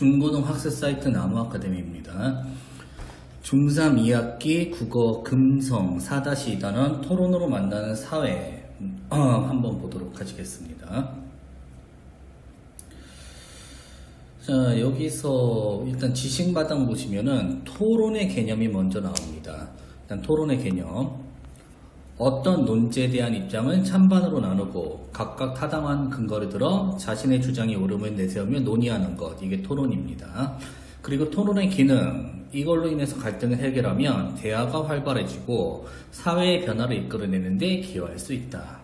중고등 학습 사이트 나무아카데미입니다. 중3 2학기 국어 금성 4-2단원 토론으로 만나는 사회 한번 보도록 하시겠습니다. 자, 여기서 일단 지식마당 보시면은 토론의 개념이 먼저 나옵니다. 일단 토론의 개념. 어떤 논제에 대한 입장을 찬반으로 나누고 각각 타당한 근거를 들어 자신의 주장이 옳음을 내세우며 논의하는 것. 이게 토론입니다. 그리고 토론의 기능. 이걸로 인해서 갈등을 해결하면 대화가 활발해지고 사회의 변화를 이끌어내는 데 기여할 수 있다.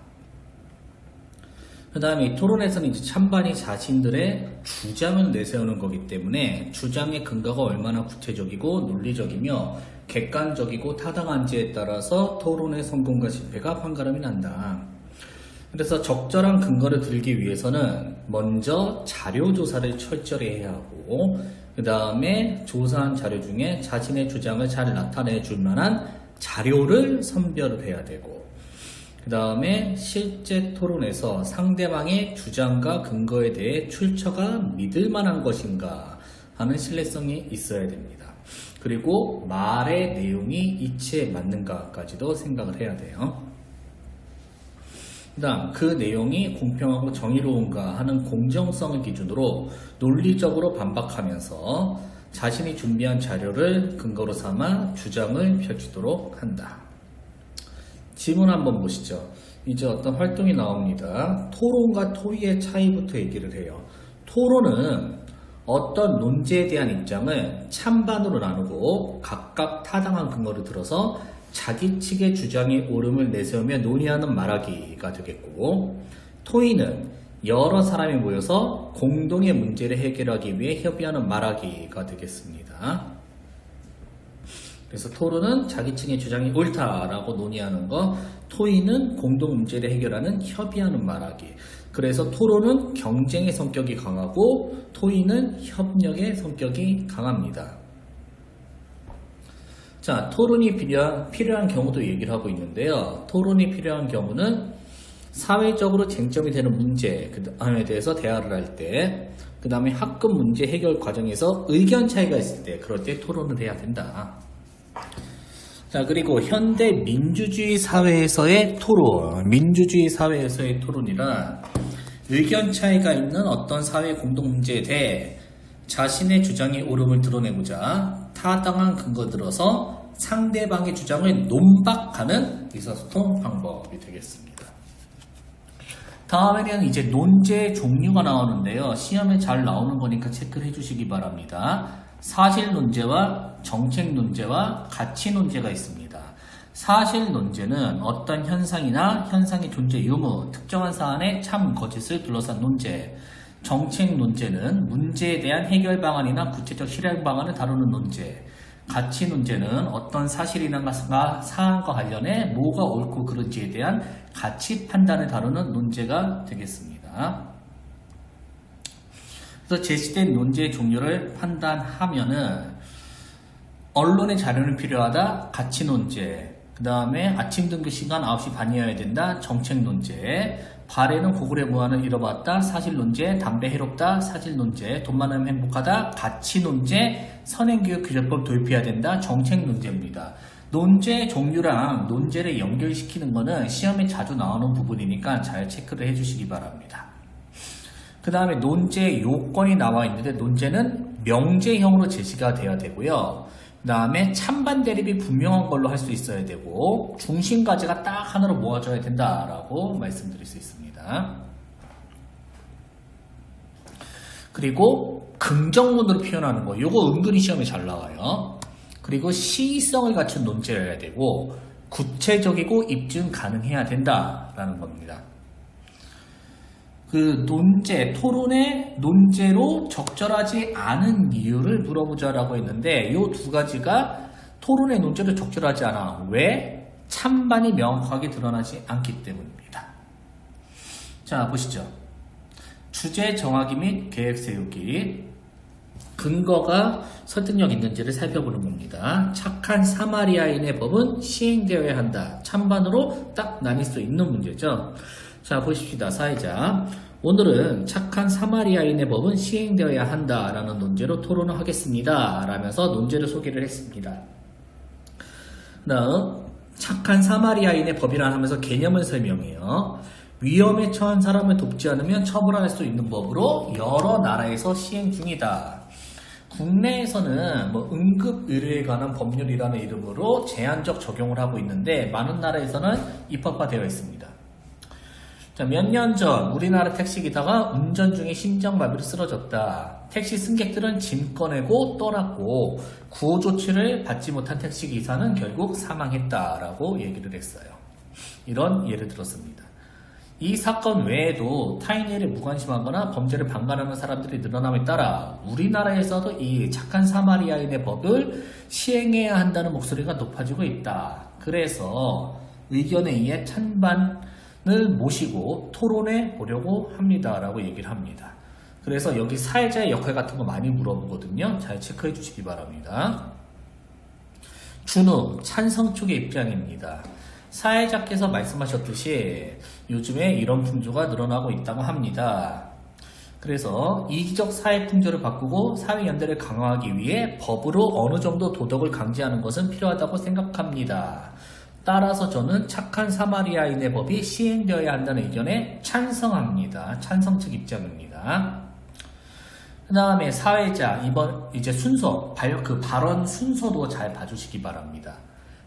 그 다음에 이 토론에서는 이제 찬반이 자신들의 주장을 내세우는 거기 때문에 주장의 근거가 얼마나 구체적이고 논리적이며 객관적이고 타당한지에 따라서 토론의 성공과 실패가 판가름이 난다. 그래서 적절한 근거를 들기 위해서는 먼저 자료 조사를 철저히 해야 하고 그 다음에 조사한 자료 중에 자신의 주장을 잘 나타내 줄 만한 자료를 선별을 해야 되고 그 다음에 실제 토론에서 상대방의 주장과 근거에 대해 출처가 믿을 만한 것인가 하는 신뢰성이 있어야 됩니다. 그리고 말의 내용이 이치에 맞는가까지도 생각을 해야 돼요. 그 다음 그 내용이 공평하고 정의로운가 하는 공정성을 기준으로 논리적으로 반박하면서 자신이 준비한 자료를 근거로 삼아 주장을 펼치도록 한다. 지문 한번 보시죠. 이제 어떤 활동이 나옵니다. 토론과 토의의 차이부터 얘기를 해요. 토론은 어떤 논제에 대한 입장을 찬반으로 나누고 각각 타당한 근거를 들어서 자기 측의 주장이 옳음을 내세우며 논의하는 말하기가 되겠고, 토의는 여러 사람이 모여서 공동의 문제를 해결하기 위해 협의하는 말하기가 되겠습니다. 그래서 토론은 자기 측의 주장이 옳다라고 논의하는 거, 토의는 공동 문제를 해결하는 협의하는 말하기. 그래서 토론은 경쟁의 성격이 강하고 토의는 협력의 성격이 강합니다. 자, 토론이 필요한 경우도 얘기를 하고 있는데요. 토론이 필요한 경우는 사회적으로 쟁점이 되는 문제, 그 다음에 대해서 대화를 할 때, 그 다음에 학급 문제 해결 과정에서 의견 차이가 있을 때, 그럴 때 토론을 해야 된다. 자, 그리고 현대 민주주의 사회에서의 토론. 민주주의 사회에서의 토론이란 의견 차이가 있는 어떤 사회 공동 문제에 대해 자신의 주장이 옳음을 드러내고자 타당한 근거 들어서 상대방의 주장을 논박하는 의사소통 방법이 되겠습니다. 다음에는 이제 논제의 종류가 나오는데요. 시험에 잘 나오는 거니까 체크를 해주시기 바랍니다. 사실 논제와 정책 논제와 가치 논제가 있습니다. 사실 논제는 어떤 현상이나 현상의 존재 유무, 특정한 사안의 참 거짓을 둘러싼 논제. 정책 논제는 문제에 대한 해결 방안이나 구체적 실행 방안을 다루는 논제. 가치 논제는 어떤 사실이나 사안과 관련해 뭐가 옳고 그른지에 대한 가치 판단을 다루는 논제가 되겠습니다. 그래서 제시된 논제의 종류를 판단하면은 언론의 자료는 필요하다. 가치 논제. 그 다음에 아침 등교 시간 9시 반이어야 된다. 정책 논제. 발에는 고글의 무한을 잃어봤다. 사실 논제. 담배 해롭다. 사실 논제. 돈 많으면 행복하다. 가치 논제. 선행교육 규제법 도입해야 된다. 정책 논제입니다. 논제 종류랑 논제를 연결시키는 거는 시험에 자주 나오는 부분이니까 잘 체크를 해주시기 바랍니다. 그 다음에 논제 요건이 나와 있는데 논제는 명제형으로 제시가 돼야 되고요. 그 다음에 찬반 대립이 분명한 걸로 할 수 있어야 되고 중심가지가 딱 하나로 모아져야 된다라고 말씀드릴 수 있습니다. 그리고 긍정문으로 표현하는 거 요거 은근히 시험에 잘 나와요. 그리고 시의성을 갖춘 논제여야 되고 구체적이고 입증 가능해야 된다라는 겁니다. 그 논제, 토론의 논제로 적절하지 않은 이유를 물어보자라고 했는데 이 두 가지가 토론의 논제로 적절하지 않아. 왜? 찬반이 명확하게 드러나지 않기 때문입니다. 자, 보시죠. 주제 정하기 및 계획 세우기. 근거가 설득력 있는지를 살펴보는 겁니다. 착한 사마리아인의 법은 시행되어야 한다. 찬반으로 딱 나뉠 수 있는 문제죠. 자, 보십시다. 사회자. 오늘은 착한 사마리아인의 법은 시행되어야 한다라는 논제로 토론을 하겠습니다. 라면서 논제를 소개를 했습니다. 다음 착한 사마리아인의 법이라 하면서 개념을 설명해요. 위험에 처한 사람을 돕지 않으면 처벌할 수 있는 법으로 여러 나라에서 시행 중이다. 국내에서는 응급의료에 관한 법률이라는 이름으로 제한적 적용을 하고 있는데 많은 나라에서는 입법화되어 있습니다. 몇 년 전 우리나라 택시기사가 운전 중에 심장마비로 쓰러졌다. 택시 승객들은 짐 꺼내고 떠났고 구호 조치를 받지 못한 택시기사는 결국 사망했다라고 얘기를 했어요. 이런 예를 들었습니다. 이 사건 외에도 타인에게 무관심하거나 범죄를 방관하는 사람들이 늘어남에 따라 우리나라에서도 이 착한 사마리아인의 법을 시행해야 한다는 목소리가 높아지고 있다. 그래서 의견에 의해 찬반을 모시고 토론해 보려고 합니다. 라고 얘기를 합니다. 그래서 여기 사회자의 역할 같은 거 많이 물어보거든요. 잘 체크해 주시기 바랍니다. 준우, 찬성 쪽의 입장입니다. 사회자께서 말씀하셨듯이 요즘에 이런 풍조가 늘어나고 있다고 합니다. 그래서 이기적 사회 풍조를 바꾸고 사회 연대를 강화하기 위해 법으로 어느 정도 도덕을 강제하는 것은 필요하다고 생각합니다. 따라서 저는 착한 사마리아인의 법이 시행되어야 한다는 의견에 찬성합니다. 찬성 측 입장입니다. 그 다음에 사회자, 이제 순서, 발언 순서도 잘 봐주시기 바랍니다.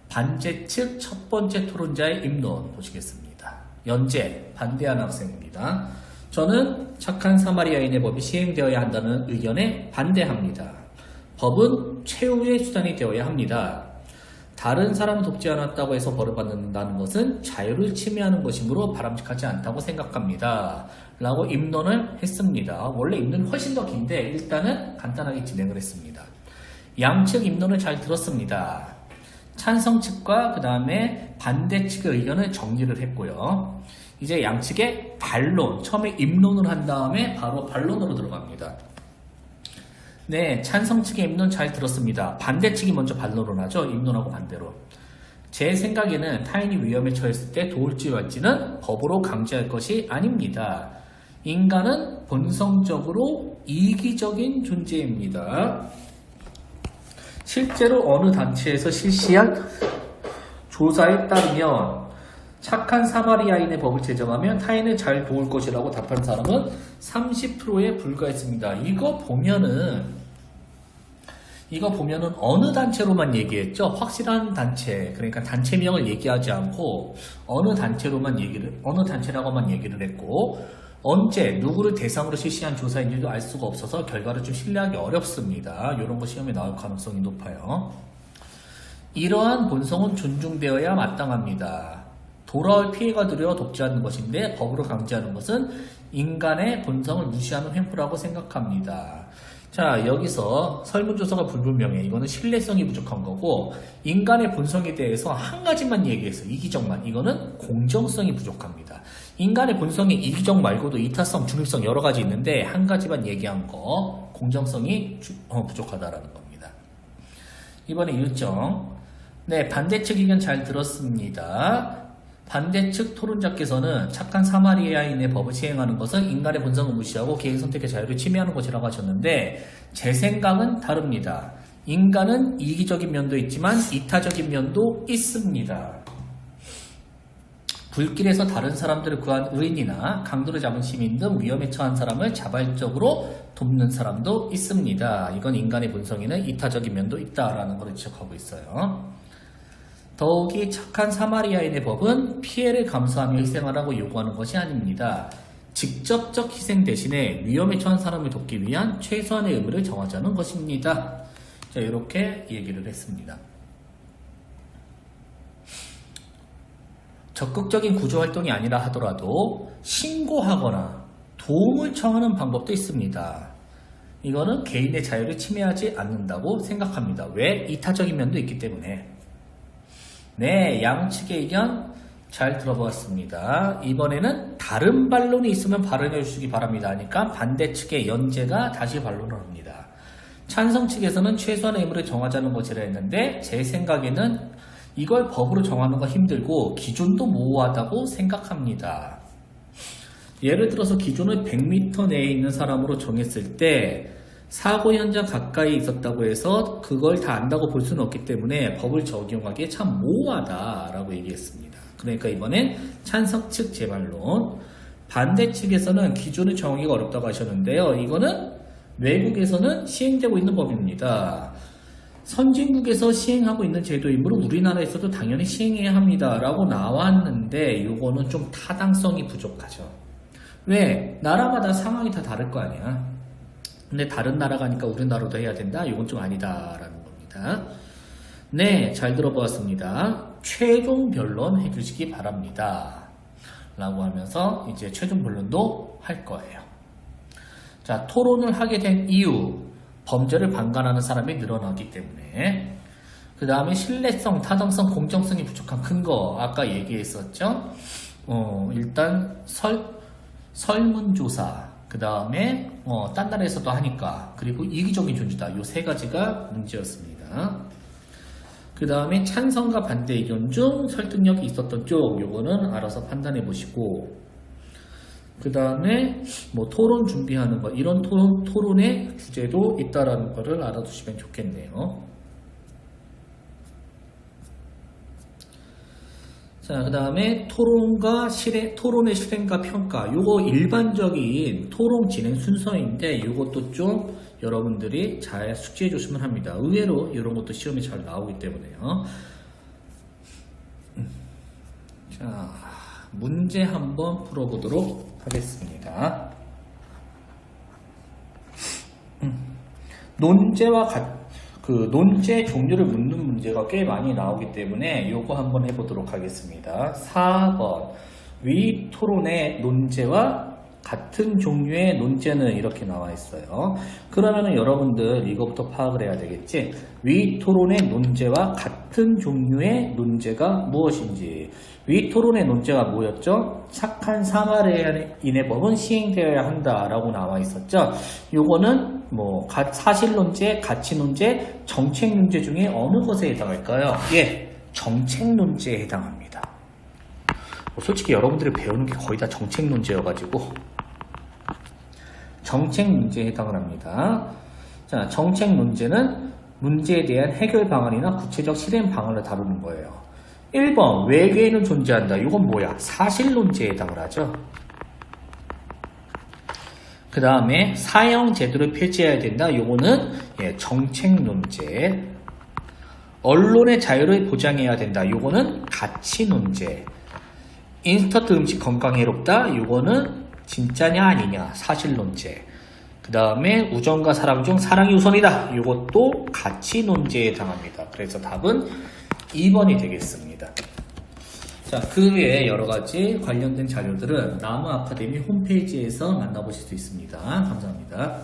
반제 측 첫 번째 토론자의 입론 보시겠습니다. 연재, 반대한 학생입니다. 저는 착한 사마리아인의 법이 시행되어야 한다는 의견에 반대합니다. 법은 최후의 수단이 되어야 합니다. 다른 사람을 돕지 않았다고 해서 벌을받는다는 것은 자유를 침해하는 것이므로 바람직하지 않다고 생각합니다. 라고 입론을 했습니다. 원래 입론이 훨씬 더 긴데 일단은 간단하게 진행을 했습니다. 양측 입론을 잘 들었습니다. 찬성 측과 그 다음에 반대 측의 의견을 정리를 했고요. 이제 양측의 반론, 처음에 입론을 한 다음에 바로 반론으로 들어갑니다. 네, 찬성 측의 입론 잘 들었습니다. 반대 측이 먼저 반론을 하죠. 입론하고 반대로. 제 생각에는 타인이 위험에 처했을 때 도울지 말지는 법으로 강제할 것이 아닙니다. 인간은 본성적으로 이기적인 존재입니다. 실제로 어느 단체에서 실시한 조사에 따르면 착한 사마리아인의 법을 제정하면 타인을 잘 도울 것이라고 답한 사람은 30%에 불과했습니다. 이거 보면은 어느 단체로만 얘기했죠? 확실한 단체, 그러니까 단체명을 얘기하지 않고 어느 단체라고만 얘기를 했고 언제 누구를 대상으로 실시한 조사인지도 알 수가 없어서 결과를 좀 신뢰하기 어렵습니다. 이런 거 시험에 나올 가능성이 높아요. 이러한 본성은 존중되어야 마땅합니다. 돌아올 피해가 두려워 돕지 않는 것인데 법으로 강제하는 것은 인간의 본성을 무시하는 횡포라고 생각합니다. 자, 여기서 설문조사가 불분명해. 이거는 신뢰성이 부족한 거고 인간의 본성에 대해서 한 가지만 얘기해서 이기적만. 이거는 공정성이 부족합니다. 인간의 본성이 이기적 말고도 이타성, 중립성 여러 가지 있는데 한 가지만 얘기한 거 공정성이 부족하다라는 겁니다. 이번에 일정. 네, 반대측 의견 잘 들었습니다. 반대측 토론자께서는 착한 사마리아인의 법을 시행하는 것은 인간의 본성을 무시하고 개인 선택의 자유를 침해하는 것이라고 하셨는데 제 생각은 다릅니다. 인간은 이기적인 면도 있지만 이타적인 면도 있습니다. 불길에서 다른 사람들을 구한 의인이나 강도를 잡은 시민 등 위험에 처한 사람을 자발적으로 돕는 사람도 있습니다. 이건 인간의 본성에는 이타적인 면도 있다라는 걸 지적하고 있어요. 더욱이 착한 사마리아인의 법은 피해를 감수하며 희생하라고 요구하는 것이 아닙니다. 직접적 희생 대신에 위험에 처한 사람을 돕기 위한 최소한의 의무를 정하자는 것입니다. 자, 이렇게 얘기를 했습니다. 적극적인 구조활동이 아니라 하더라도 신고하거나 도움을 청하는 방법도 있습니다. 이거는 개인의 자유를 침해하지 않는다고 생각합니다. 왜? 이타적인 면도 있기 때문에. 네, 양측의 의견 잘 들어보았습니다. 이번에는 다른 반론이 있으면 발언해 주시기 바랍니다. 하니까 반대측의 연재가 다시 반론을 합니다. 찬성 측에서는 최소한의 의무를 정하자는 것이라 했는데 제 생각에는 이걸 법으로 정하는 거 힘들고 기준도 모호하다고 생각합니다. 예를 들어서 기존을 100m 내에 있는 사람으로 정했을 때 사고 현장 가까이 있었다고 해서 그걸 다 안다고 볼 수는 없기 때문에 법을 적용하기에 참 모호하다라고 얘기했습니다. 그러니까 이번엔 찬성 측 재반론, 반대 측에서는 기존의 정하기가 어렵다고 하셨는데요. 이거는 외국에서는 시행되고 있는 법입니다. 선진국에서 시행하고 있는 제도이므로 우리나라에서도 당연히 시행해야 합니다 라고 나왔는데 이거는 좀 타당성이 부족하죠. 왜? 나라마다 상황이 다 다를 거 아니야. 근데 다른 나라가 하니까 우리나라도 해야 된다? 이건 좀 아니다라는 겁니다. 네, 잘 들어보았습니다. 최종 변론 해주시기 바랍니다 라고 하면서 이제 최종 변론도 할 거예요. 자, 토론을 하게 된 이유, 범죄를 방관하는 사람이 늘어나기 때문에. 그 다음에 신뢰성, 타당성, 공정성이 부족한 근거, 아까 얘기했었죠. 일단 설문조사, 그 다음에 딴 나라에서도 하니까, 그리고 이기적인 존재다. 이 세 가지가 문제였습니다. 그 다음에 찬성과 반대 의견 중 설득력이 있었던 쪽, 요거는 알아서 판단해 보시고, 그 다음에 뭐 토론 준비하는 거, 이런 토론의 주제도 있다라는 거를 알아두시면 좋겠네요. 자, 그 다음에 토론의 실행과 평가. 요거 일반적인 토론 진행 순서인데 요것도 좀 여러분들이 잘 숙지해 주시면 합니다. 의외로 이런 것도 시험에 잘 나오기 때문에요. 자, 문제 한번 풀어보도록 하겠습니다. 논제 종류를 묻는 문제가 꽤 많이 나오기 때문에 요거 한번 해보도록 하겠습니다. 4번. 위 토론의 논제와 같은 종류의 논제는 이렇게 나와 있어요. 그러면은 여러분들 이거부터 파악을 해야 되겠지. 위 토론의 논제와 같은 종류의 논제가 무엇인지. 위 토론의 논제가 뭐였죠? 착한 사마리아인의 법은 시행되어야 한다라고 나와 있었죠. 요거는 뭐 사실 논제, 가치 논제, 정책 논제 중에 어느 것에 해당할까요? 예, 정책 논제에 해당합니다. 솔직히 여러분들이 배우는 게 거의 다 정책 논제여가지고 정책 문제에 해당을 합니다. 자, 정책 문제는 문제에 대한 해결 방안이나 구체적 실행 방안을 다루는 거예요. 1번, 외계인은 존재한다. 이건 뭐야? 사실 논제에 해당을 하죠. 그 다음에 사형 제도를 폐지해야 된다. 이거는 정책 논제. 언론의 자유를 보장해야 된다. 이거는 가치 논제. 인스턴트 음식 건강에 해롭다. 이거는 진짜냐 아니냐 사실 논제. 그 다음에 우정과 사랑 중 사랑이 우선이다. 이것도 가치 논제에 해당합니다. 그래서 답은 2번이 되겠습니다. 자, 그 외에 여러가지 관련된 자료들은 나무 아카데미 홈페이지에서 만나보실 수 있습니다. 감사합니다.